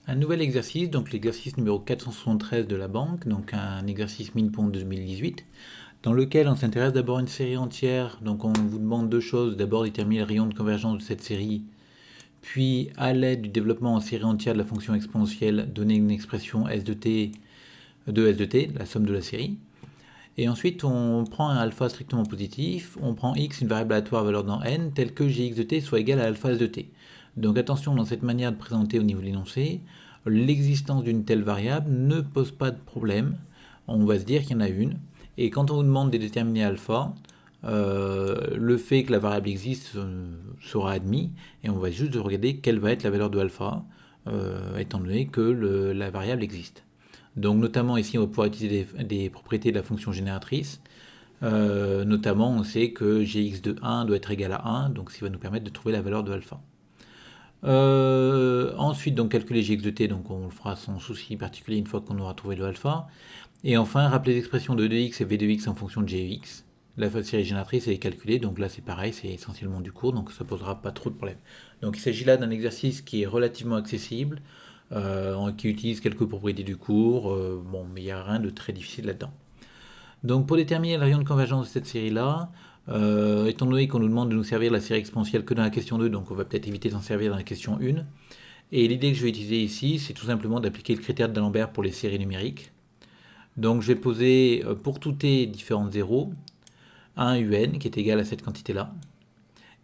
Un nouvel exercice, donc l'exercice numéro 473 de la banque, donc un exercice Mine-Pont 2018, dans lequel on s'intéresse d'abord à une série entière. Donc on vous demande deux choses, d'abord déterminer le rayon de convergence de cette série, puis à l'aide du développement en série entière de la fonction exponentielle, donner une expression S de t, de S de t, la somme de la série. Et ensuite on prend un alpha strictement positif, on prend x, une variable aléatoire à valeur dans n, telle que gx de t soit égal à alpha s de t. Donc attention, dans cette manière de présenter au niveau de l'énoncé, l'existence d'une telle variable ne pose pas de problème. On va se dire qu'il y en a une. Et quand on vous demande de déterminer alpha, le fait que la variable existe sera admis. Et on va juste regarder quelle va être la valeur de alpha, étant donné que la variable existe. Donc notamment ici, on va pouvoir utiliser des propriétés de la fonction génératrice. Notamment, on sait que gx de 1 doit être égal à 1, donc ce qui va nous permettre de trouver la valeur de alpha. Ensuite, donc calculer gx de t, donc on le fera sans souci particulier une fois qu'on aura trouvé le alpha. Et enfin, rappeler l'expression de 2x et v de x en fonction de gx. La série génératrice elle est calculée, donc là c'est pareil, c'est essentiellement du cours, donc ça posera pas trop de problèmes. Donc il s'agit là d'un exercice qui est relativement accessible, qui utilise quelques propriétés du cours, bon, mais il n'y a rien de très difficile là-dedans. Donc pour déterminer le rayon de convergence de cette série-là, étant donné qu'on nous demande de nous servir de la série exponentielle que dans la question 2, donc on va peut-être éviter d'en servir dans la question 1. Et l'idée que je vais utiliser ici, c'est tout simplement d'appliquer le critère d'Alembert pour les séries numériques. Donc je vais poser pour tout t différentes 0, un un qui est égal à cette quantité-là.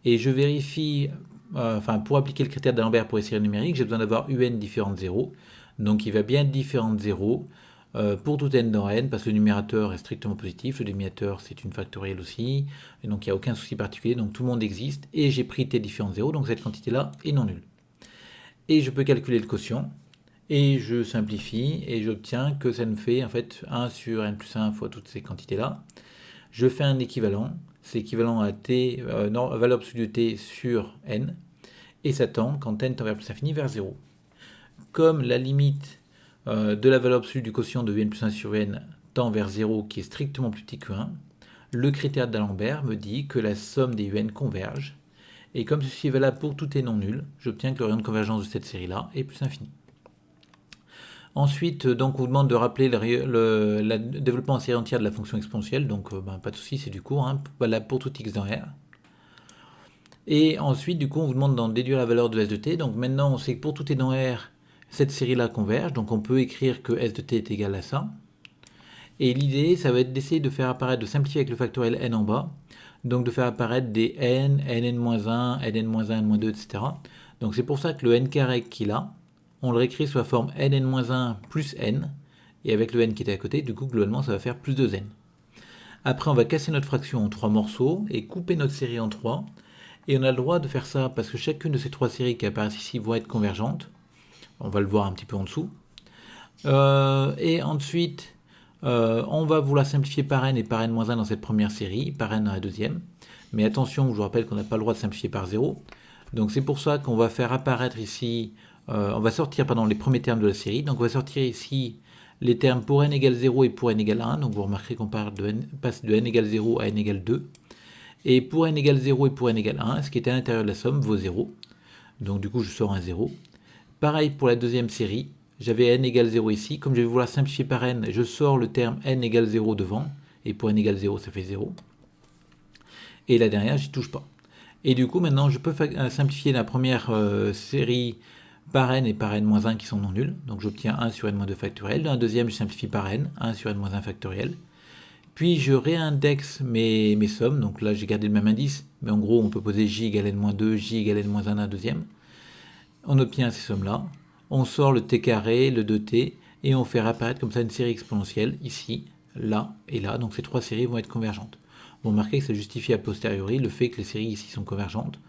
Et je vérifie, pour appliquer le critère d'Alembert pour les séries numériques, j'ai besoin d'avoir un différentes 0. Donc il va bien être différentes 0 pour tout n dans n, parce que le numérateur est strictement positif, le dénominateur c'est une factorielle aussi, et donc il n'y a aucun souci particulier, donc tout le monde existe, et j'ai pris t différentes 0, donc cette quantité-là est non nulle. Et je peux calculer le quotient, et je simplifie, et j'obtiens que ça me fait en fait 1 sur n plus 1 fois toutes ces quantités-là. Je fais un équivalent, c'est équivalent à t, valeur absolue de t sur n, et ça tend, quand n tend vers plus infini, vers 0. Comme la limite de la valeur absolue du quotient de un plus 1 sur n tend vers 0, qui est strictement plus petit que 1, le critère d'Alembert me dit que la somme des un converge, et comme ceci est valable pour tout t non nul, j'obtiens que le rayon de convergence de cette série-là est plus infini. Ensuite, donc, on vous demande de rappeler le développement en série entière de la fonction exponentielle, donc pas de souci, c'est du cours, valable pour tout x dans R. Et ensuite, du coup, on vous demande d'en déduire la valeur de S de t. Donc maintenant, on sait que pour tout t dans R, cette série-là converge, donc on peut écrire que S de t est égal à ça. Et l'idée, ça va être d'essayer de faire apparaître, de simplifier avec le factoriel n en bas, donc de faire apparaître des n, nn-1, nn-1, n-2, etc. Donc c'est pour ça que le n carré qu'il a, on le réécrit sous la forme nn-1 plus n, et avec le n qui était à côté, du coup, globalement, ça va faire plus 2n. Après, on va casser notre fraction en 3 morceaux et couper notre série en 3. Et on a le droit de faire ça parce que chacune de ces 3 séries qui apparaissent ici vont être convergentes. On va le voir un petit peu en dessous. Et ensuite, on va vouloir simplifier par n et par n-1 dans cette première série, par n dans la deuxième. Mais attention, je vous rappelle qu'on n'a pas le droit de simplifier par 0. Donc c'est pour ça qu'on va faire apparaître ici, on va sortir les premiers termes de la série. Donc on va sortir ici les termes pour n égale 0 et pour n égale 1. Donc vous remarquerez qu'on passe de n égale 0 à n égale 2. Et pour n égale 0 et pour n égale 1, ce qui est à l'intérieur de la somme vaut 0. Donc du coup je sors un 0. Pareil pour la deuxième série. J'avais n égale 0 ici. Comme je vais vouloir simplifier par n, je sors le terme n égale 0 devant. Et pour n égale 0, ça fait 0. Et la dernière, j'y touche pas. Et du coup, maintenant, je peux simplifier la première série par n et par n-1 qui sont non nuls. Donc j'obtiens 1 sur n-2 factoriel. Dans la deuxième, je simplifie par n, 1 sur n-1 factoriel. Puis je réindexe mes sommes. Donc là, j'ai gardé le même indice. Mais en gros, on peut poser j égale n-2, j égale n-1 à la deuxième. On obtient ces sommes-là. On sort le t carré, le 2t, et on fait apparaître comme ça une série exponentielle, ici, là et là. Donc ces 3 séries vont être convergentes. Vous remarquez que ça justifie a posteriori le fait que les séries ici sont convergentes.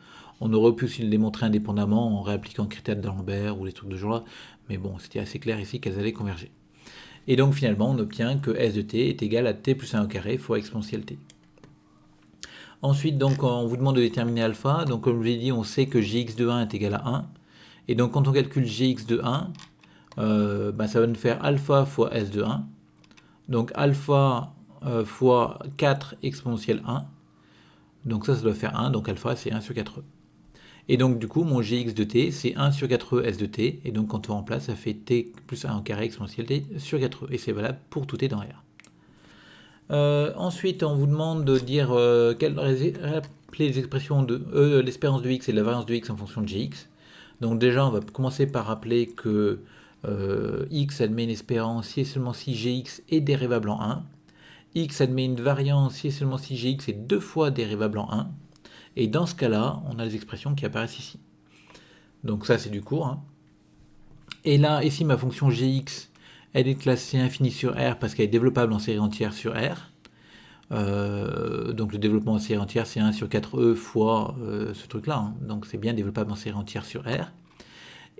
On aurait pu aussi le démontrer indépendamment en réappliquant le critère d'Alembert ou les trucs de ce genre-là, mais bon, c'était assez clair ici qu'elles allaient converger. Et donc finalement, on obtient que S de t est égal à t plus 1 au carré fois exponentielle t. Ensuite, donc, on vous demande de déterminer alpha. Donc comme je vous l'ai dit, on sait que gx de 1 est égal à 1. Et donc quand on calcule gx de 1, ça va nous faire alpha fois S de 1. Donc alpha fois 4 exponentielle 1. Donc ça doit faire 1, donc alpha c'est 1 sur 4e. Et donc du coup, mon gx de t, c'est 1 sur 4e s de t, et donc quand on remplace, ça fait t plus 1 au carré exponentielle t sur 4e, et c'est valable pour tout t dans R. Ensuite, on vous demande de dire rappeler les expressions de l'espérance de x et de la variance de x en fonction de gx. Donc déjà, on va commencer par rappeler que x admet une espérance si et seulement si gx est dérivable en 1. X admet une variance si et seulement si gx est 2 fois dérivable en 1. Et dans ce cas-là, on a les expressions qui apparaissent ici. Donc ça, c'est du cours. Hein. Et là, ici, ma fonction gx, elle est classée infini sur R parce qu'elle est développable en série entière sur R. Donc le développement en série entière, c'est 1 sur 4e fois ce truc-là. Hein. Donc c'est bien développable en série entière sur R.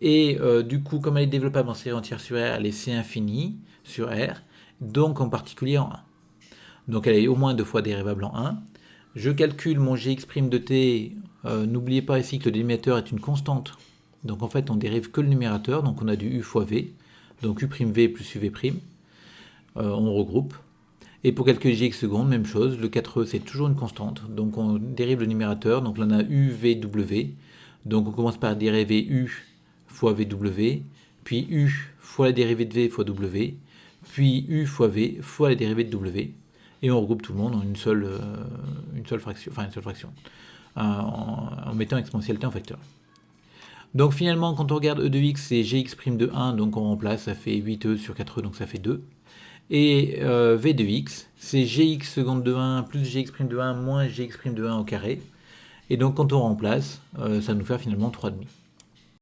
Et du coup, comme elle est développable en série entière sur R, elle est C infini sur R, donc en particulier en 1. Donc elle est au moins 2 fois dérivable en 1. Je calcule mon gx' de t. N'oubliez pas ici que le dénominateur est une constante. Donc en fait, on dérive que le numérateur. Donc on a du u fois v. Donc u'v plus uv'. On regroupe. Et pour calculer gx seconde, même chose. Le 4e, c'est toujours une constante. Donc on dérive le numérateur. Donc là, on a uv'. Donc on commence par dériver u fois vw. Puis u fois la dérivée de v fois w. Puis u fois v fois la dérivée de w. Et on regroupe tout le monde en une seule fraction, en mettant exponentielle t en facteur. Donc finalement, quand on regarde e de x, c'est gx' de 1, donc on remplace, ça fait 8e sur 4e, donc ça fait 2. Et v de x, c'est gx seconde de 1 plus gx' de 1 moins gx' de 1 au carré. Et donc quand on remplace, ça nous fait finalement 3,5.